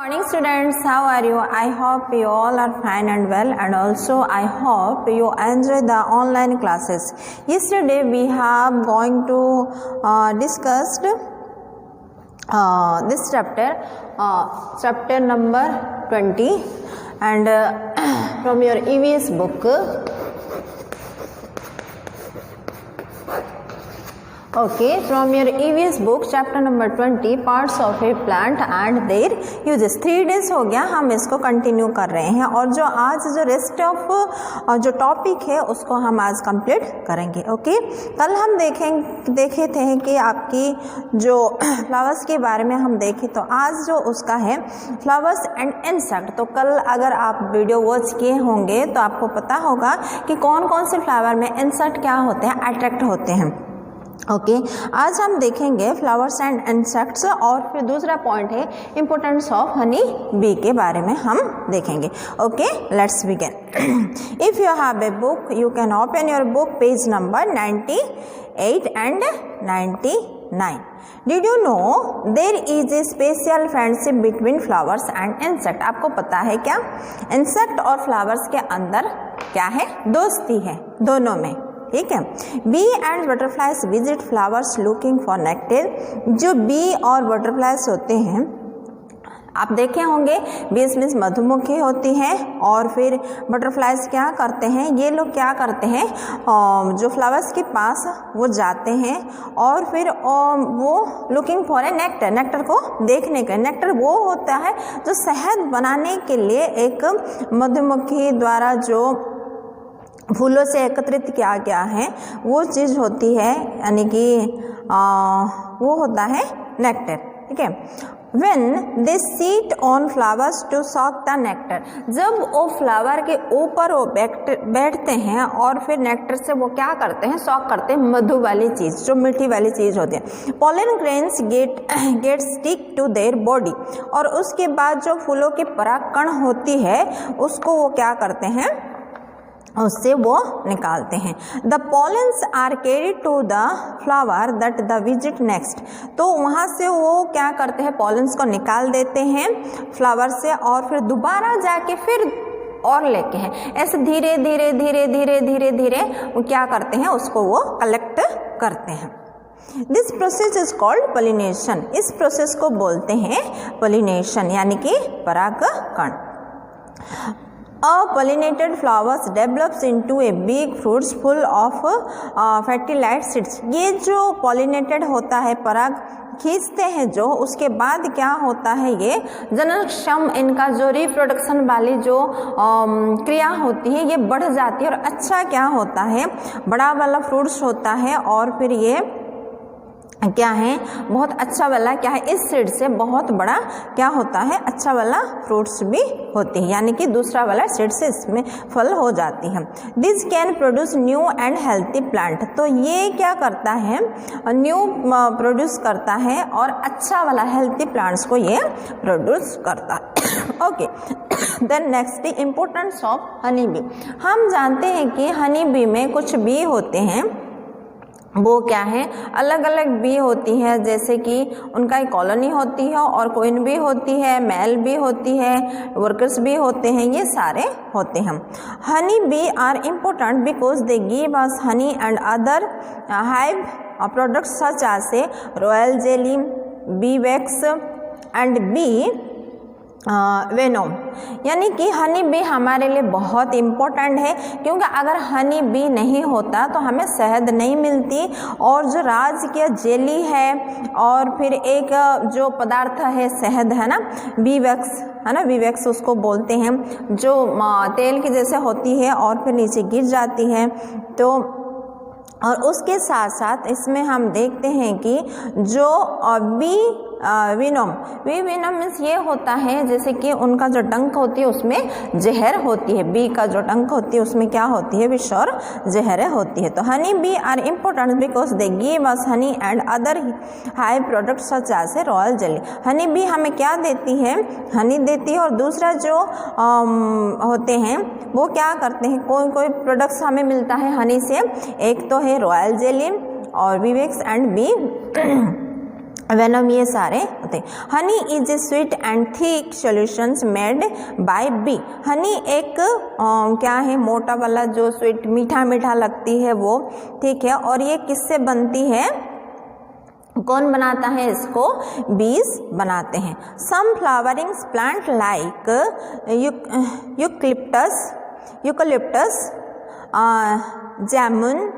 Morning students, how are you? I hope you all are fine and well, and also I hope you enjoy the online classes. Yesterday we have going to discussed this chapter number 20, and from your EVS book. Okay, from your EVS book chapter number 20 parts of a plant and their uses. 3 days हो गया हम इसको continue कर रहे हैं, और जो आज जो रेस्ट ऑफ जो टॉपिक है उसको हम आज कंप्लीट करेंगे. ओके, कल हम देखे थे कि आपकी जो फ्लावर्स के बारे में हम देखें, तो आज जो उसका है फ्लावर्स एंड इंसेक्ट. तो कल अगर आप वीडियो वॉच किए होंगे तो आपको पता होगा कि कौन कौन से फ्लावर में इंसेक्ट क्या होते हैं, अट्रैक्ट होते हैं. ओके, आज हम देखेंगे फ्लावर्स एंड इंसेक्ट्स, और फिर दूसरा पॉइंट है इम्पोर्टेंस ऑफ हनी बी के बारे में हम देखेंगे. Okay, let's begin. If you have a book you can open your book page number 98 and 99. Did you know there is a special friendship between flowers and insect. आपको पता है क्या, insect और फ्लावर्स के अंदर क्या है, दोस्ती है दोनों में. ठीक है. Bee and butterflies visit flowers looking for nectar. जो बी और बटरफ्लाइज होते हैं, आप देखे होंगे, बीज मीन्स मधुमक्खी होती हैं, और फिर बटरफ्लाइज क्या करते हैं, ये लोग क्या करते हैं, जो फ्लावर्स के पास वो जाते हैं और फिर वो looking for a nectar, nectar को देखने के. नेक्टर वो होता है जो शहद बनाने के लिए एक मधुमक्खी द्वारा जो फूलों से एकत्रित किया गया है वो चीज़ होती है, यानी कि वो होता है नेक्टर. ठीक है. When they sit on flowers to suck the nectar, जब वो फ्लावर के ऊपर वो बैठते हैं और फिर नेक्टर से वो क्या करते हैं, सॉक करते हैं, मधु वाली चीज़, जो मीठी वाली चीज़ होती है. pollen grains get stick to their body, और उसके बाद जो फूलों की परागकण होती है उसको वो क्या करते हैं, उससे वो निकालते हैं. The pollens are carried to the flower that the visit next. तो वहाँ से वो क्या करते हैं, पॉलेंस को निकाल देते हैं फ्लावर से, और फिर दोबारा जाके फिर और लेके हैं. ऐसे धीरे धीरे धीरे धीरे धीरे धीरे वो क्या करते हैं, उसको वो कलेक्ट करते हैं. This process is called pollination. इस प्रोसेस को बोलते हैं पॉलिनेशन, यानी कि परागकण. A pollinated flowers develops into a big fruits full of fertilized seeds. ये जो pollinated होता है, पराग खींचते हैं जो, उसके बाद क्या होता है, ये जननक्षम, इनका जो रिप्रोडक्शन वाली जो क्रिया होती है ये बढ़ जाती है, और अच्छा क्या होता है, बड़ा वाला फ्रूट्स होता है, और फिर ये क्या है, बहुत अच्छा वाला क्या है, इस सीड से बहुत बड़ा क्या होता है, अच्छा वाला फ्रूट्स भी होते हैं, यानी कि दूसरा वाला सीड से इसमें फल हो जाती है. This can produce new and healthy plant. तो ये क्या करता है, न्यू प्रोड्यूस करता है और अच्छा वाला हेल्थी प्लांट्स को ये प्रोड्यूस करता है. Okay, then next importance of honey bee. हम जानते हैं कि हनी बी में कुछ बी होते हैं, वो क्या है, अलग अलग बी होती है, जैसे कि उनका एक कॉलोनी होती है, और क्वीन भी होती है, मेल भी होती है, वर्कर्स भी होते हैं, ये सारे होते हैं. Honey bee are important because they give us honey and other hive products such as a royal jelly, bee wax and bee venom. यानी कि हनी बी हमारे लिए बहुत इम्पोर्टेंट है, क्योंकि अगर हनी बी नहीं होता तो हमें शहद नहीं मिलती, और जो राजकीय जेली है, और फिर एक जो पदार्थ है शहद है ना, बी वैक्स है ना, बी वैक्स उसको बोलते हैं, जो तेल की जैसे होती है और फिर नीचे गिर जाती है. तो और उसके साथ साथ इसमें हम देखते हैं कि जो बी विनोम मीन्स ये होता है, जैसे कि उनका जो डंक होती है उसमें जहर होती है, बी का जो डंक होती है उसमें क्या होती है, विष और जहर होती है. तो honey bee are important because they give us honey and other high products such as a royal jelly. Honey bee हमें क्या देती है, हनी देती है, और दूसरा जो होते हैं वो क्या करते हैं, कोई कोई प्रोडक्ट्स हमें मिलता है हनी से. एक तो है रॉयल जेली और bee wax and bee venom, ये सारे होते हैं। Honey is a sweet and thick solutions made by bee. Honey एक क्या है, मोटा वाला जो स्वीट मीठा मीठा लगती है वो, ठीक है, और ये किससे बनती है, कौन बनाता है इसको, बीज बनाते हैं। Some flowering plant like eucalyptus, jamun,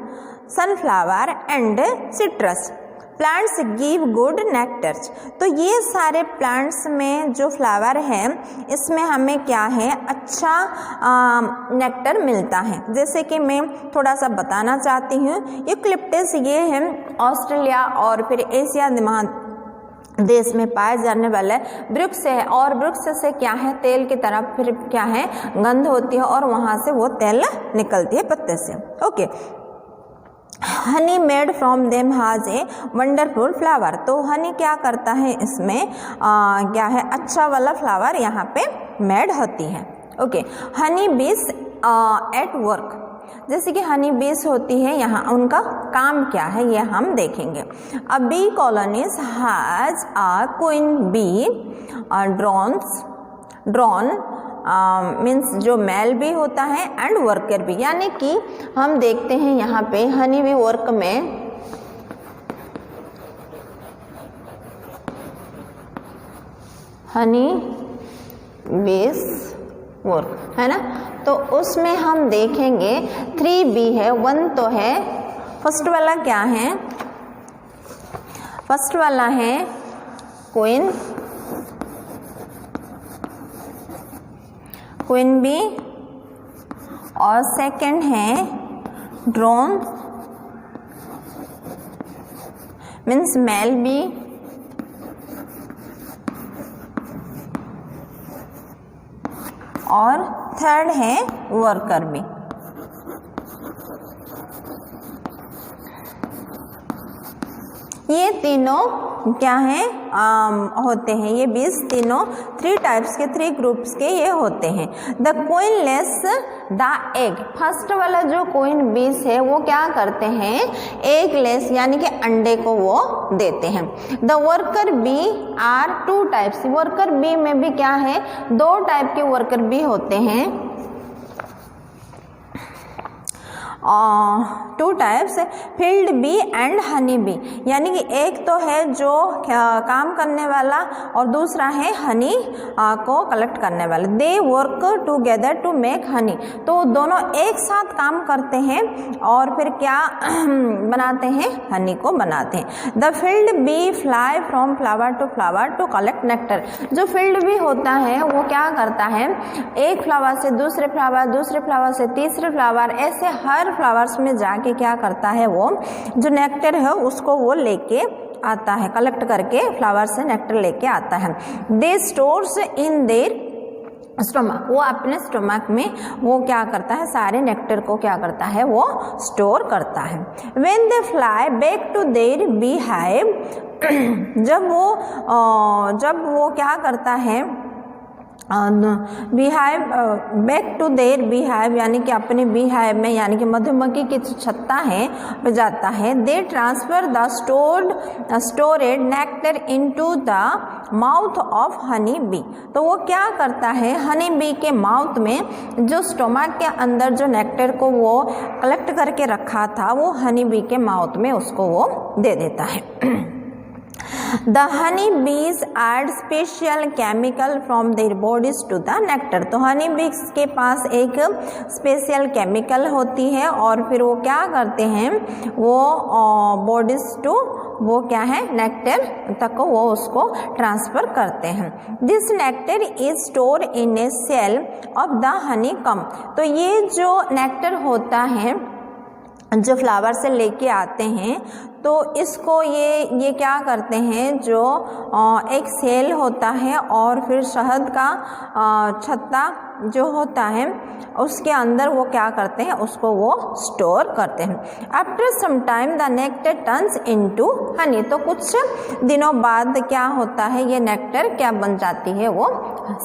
sunflower and citrus plants give good nectars. तो ये सारे प्लांट्स में जो फ्लावर है इसमें हमें क्या है, अच्छा नेक्टर मिलता है। जैसे कि मैं थोड़ा सा बताना चाहती हूँ, यूकलिप्टस ये है ऑस्ट्रेलिया और फिर एशिया देश में पाए जाने वाला वृक्ष है, और वृक्ष से क्या है, तेल की तरफ फिर क्या है, गंध होती है और वहाँ से वो तेल निकलती है पत्ते से। Okay, Honey made from them has a wonderful flower. तो हनी क्या करता है इसमें, क्या है, अच्छा वाला फ्लावर यहाँ पे मेड होती है। ओके, हनी बीस एट वर्क। जैसे कि हनी बीस होती है, यहाँ उनका काम क्या है ये हम देखेंगे। A bee colonies has a queen bee drone means जो मेल भी होता है एंड वर्कर भी, यानी कि हम देखते हैं यहाँ पे हनी बी वर्क में हनी बीस वर्क है ना, तो उसमें हम देखेंगे 3B है, 1 तो है, फर्स्ट वाला क्या है, फर्स्ट वाला है क्वीन बी, और सेकंड है ड्रोन मीन्स मेल बी, और थर्ड है वर्कर बी। ये तीनों क्या हैं, होते हैं, ये बीस तीनों 3 टाइप्स के, 3 ग्रुप्स के ये होते हैं। The queen less the egg. First वाला जो क्वीन बीस है वो क्या करते हैं, एग लेस यानी कि अंडे को वो देते हैं। The worker bee are 2 types. Worker bee में भी क्या है, 2 टाइप के वर्कर बी होते हैं, 2 types, field bee and honey bee. यानी कि एक तो है जो काम करने वाला और दूसरा है हनी को कलेक्ट करने वाला। They work together to make honey. तो दोनों एक साथ काम करते हैं और फिर क्या बनाते हैं, हनी को बनाते हैं। The field bee fly from flower to collect nectar. जो फील्ड बी होता है वो क्या करता है, एक फ्लावर से दूसरे फ्लावर से तीसरे फ्लावर, ऐसे हर फ्लावर्स में जाके क्या करता है, वो जो नेक्टर है उसको वो लेके आता है, कलेक्ट करके फ्लावर से नेक्टर लेके आता है। दे स्टोर्स इन देयर स्टोमक। वो अपने स्टोमक में वो क्या करता है, सारे नेक्टर को क्या करता है, वो स्टोर करता है। When they fly back to their bee hive, जब वो क्या करता है, beehive back to their beehive यानी कि अपने बीहाइव में, यानी कि मधुमक्खी की जो छत्ता है वो जाता है। They transfer the storeyed nectar into the mouth of honey B. तो वो क्या करता है, हनी बी के माउथ में जो स्टोमक के अंदर जो नेक्टर को वो कलेक्ट करके रखा था, वो हनी बी के माउथ में उसको वो दे देता है। The honey bees add special chemical from their bodies to the nectar। तो हनी बीज के पास एक स्पेशल केमिकल होती है और फिर वो क्या करते हैं, वो बॉडीज टू वो क्या है, नेक्टर तक वो उसको ट्रांसफर करते हैं। This nectar is store in a cell of the honeycomb. तो ये जो नेक्टर होता है जो फ्लावर से लेके आते हैं, तो इसको ये क्या करते हैं, जो एक सेल होता है और फिर शहद का छत्ता जो होता है उसके अंदर वो क्या करते हैं, उसको वो स्टोर करते हैं। After some time the nectar turns into honey. तो कुछ दिनों बाद क्या होता है, ये नेक्टर क्या बन जाती है, वो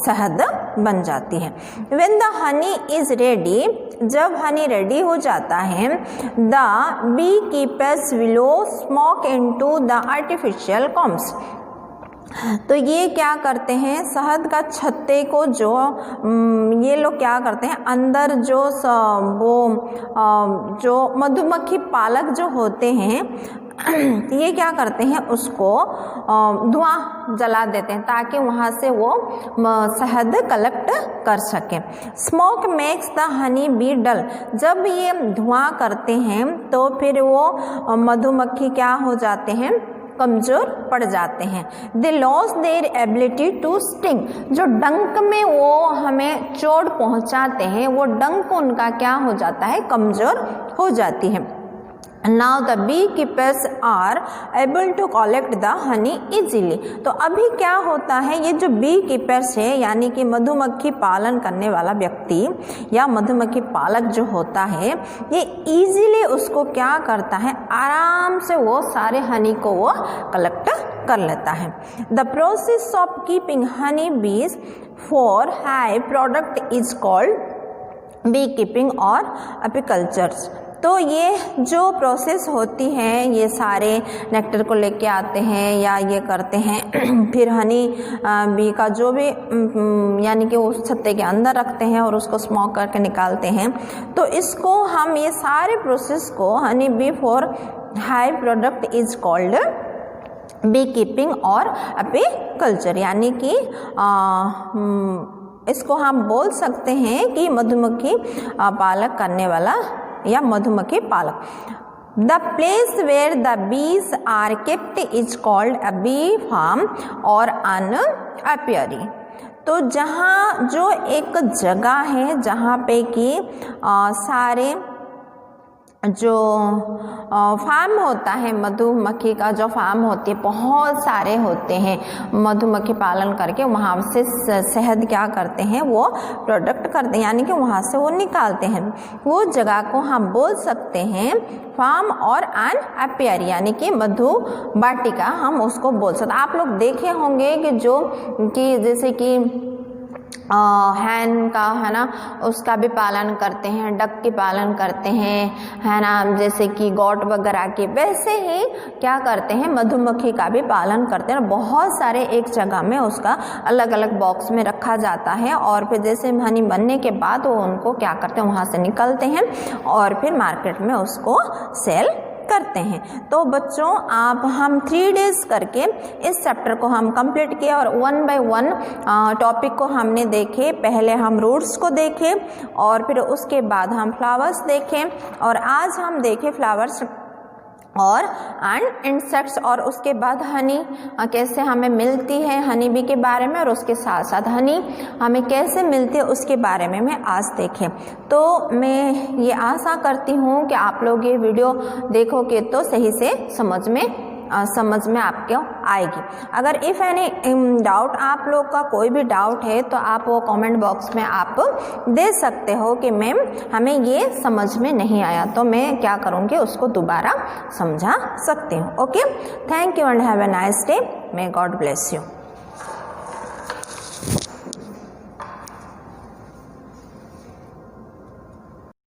शहद बन जाती है। When the honey is ready, जब हनी रेडी हो जाता है, the beekeepers blow smoke into the artificial combs, तो ये क्या करते हैं, शहद का छत्ते को जो ये लोग क्या करते हैं, अंदर जो जो मधुमक्खी पालक जो होते हैं ये क्या करते हैं, उसको धुआं जला देते हैं ताकि वहाँ से वो शहद कलेक्ट कर सके। Smoke makes the honey bee dull, जब ये धुआं करते हैं तो फिर वो मधुमक्खी क्या हो जाते हैं, कमज़ोर पड़ जाते हैं। They lose their ability to sting, जो डंक में वो हमें चोट पहुंचाते हैं, वो डंक उनका क्या हो जाता है, कमज़ोर हो जाती है। Now the beekeepers are able to collect the honey easily, तो अभी क्या होता है, ये जो beekeepers है यानी कि मधुमक्खी पालन करने वाला व्यक्ति या मधुमक्खी पालक जो होता है, ये easily उसको क्या करता है, आराम से वो सारे हनी को वो कलेक्ट कर लेता है। The process of keeping honey bees for high product is called beekeeping or apiculture, तो ये जो प्रोसेस होती है, ये सारे नेक्टर को लेके आते हैं या ये करते हैं, फिर हनी बी का जो भी यानी कि उस छत्ते के अंदर रखते हैं और उसको स्मोक करके निकालते हैं, तो इसको हम ये सारे प्रोसेस को honey bee for high product is called bee keeping और एपीकल्चर, यानी कि इसको हम बोल सकते हैं कि मधुमक्खी पालक करने वाला या मधुमक्खी पालक। The place where the bees are kept is called a bee farm और अन एपियरी, तो जहाँ जो एक जगह है जहाँ पे कि सारे जो फार्म होता है, मधुमक्खी का जो फार्म होती है, बहुत सारे होते हैं मधुमक्खी पालन करके वहाँ से शहद क्या करते हैं, वो प्रोडक्ट करते हैं, यानी कि वहाँ से वो निकालते हैं, वो जगह को हम बोल सकते हैं फार्म और एन एपियरी, यानी कि मधु वाटिका हम उसको बोल सकते। आप लोग देखे होंगे कि जो कि जैसे कि हैन का है ना, उसका भी पालन करते हैं, डक की पालन करते हैं, है ना, जैसे कि गॉट वगैरह के, वैसे ही क्या करते हैं, मधुमक्खी का भी पालन करते हैं। बहुत सारे एक जगह में उसका अलग अलग बॉक्स में रखा जाता है और फिर जैसे हनी बनने के बाद वो उनको क्या करते हैं, वहाँ से निकलते हैं और फिर मार्केट में उसको सेल करते हैं। तो बच्चों आप हम 3 डेज करके इस चैप्टर को हम कंप्लीट किए और 1 बाय 1 टॉपिक को हमने देखे। पहले हम रूट्स को देखे और फिर उसके बाद हम फ्लावर्स देखें और आज हम देखे फ्लावर्स और एंड इंसेक्ट्स और उसके बाद हनी कैसे हमें मिलती है, हनी बी के बारे में, और उसके साथ साथ हनी हमें कैसे मिलती है उसके बारे में मैं आज देखें। तो मैं ये आशा करती हूँ कि आप लोग ये वीडियो देखोगे तो सही से समझ में आपको आएगी। अगर इफ़ एनी डाउट, आप लोग का कोई भी डाउट है तो आप वो कमेंट बॉक्स में आप दे सकते हो कि मैम हमें ये समझ में नहीं आया, तो मैं क्या करूँगी उसको दोबारा समझा सकती हूँ। Okay, thank you and have a nice day, may God bless you.